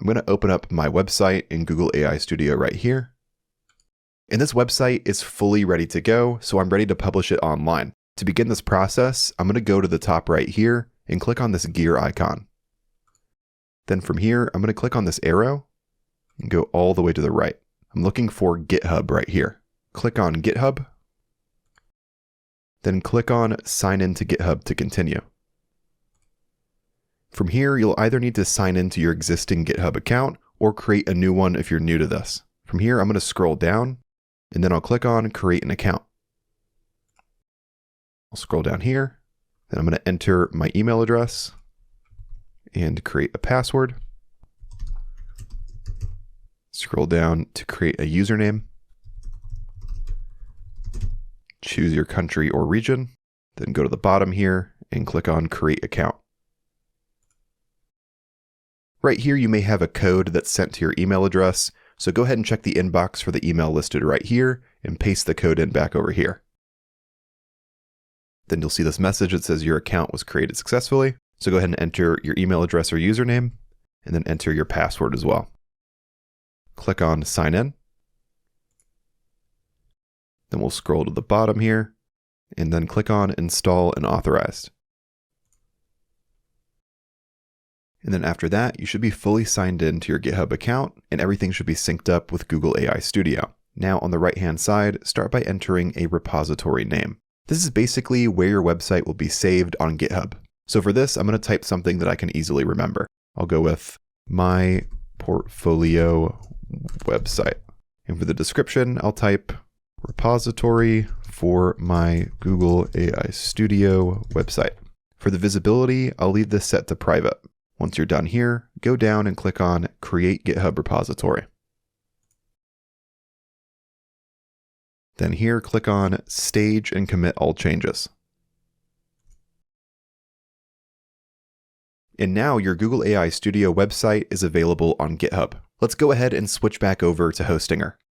I'm going to open up my website in Google AI Studio right here. And this website is fully ready to go, so I'm ready to publish it online. To begin this process, I'm going to go to the top right here and click on this gear icon. Then from here, I'm going to click on this arrow and go all the way to the right. I'm looking for GitHub right here. Click on GitHub. Then click on Sign in to GitHub to continue. From here, you'll either need to sign into your existing GitHub account or create a new one if you're new to this. From here, I'm going to scroll down and then I'll click on Create an Account. I'll scroll down here, then I'm going to enter my email address and create a password. Scroll down to create a username. Choose your country or region, then go to the bottom here and click on Create Account. Right here, you may have a code that's sent to your email address, so go ahead and check the inbox for the email listed right here and paste the code in back over here. Then you'll see this message that says your account was created successfully. So go ahead and enter your email address or username, and then enter your password as well. Click on Sign In. Then we'll scroll to the bottom here, and then click on Install and Authorized. And then after that, you should be fully signed in to your GitHub account, and everything should be synced up with Google AI Studio. Now on the right-hand side, start by entering a repository name. This is basically where your website will be saved on GitHub. So for this, I'm going to type something that I can easily remember. I'll go with my portfolio website. And for the description, I'll type repository for my Google AI Studio website. For the visibility, I'll leave this set to private. Once you're done here, go down and click on Create GitHub Repository. Then here, click on Stage and commit all changes. And now your Google AI Studio website is available on GitHub. Let's go ahead and switch back over to Hostinger.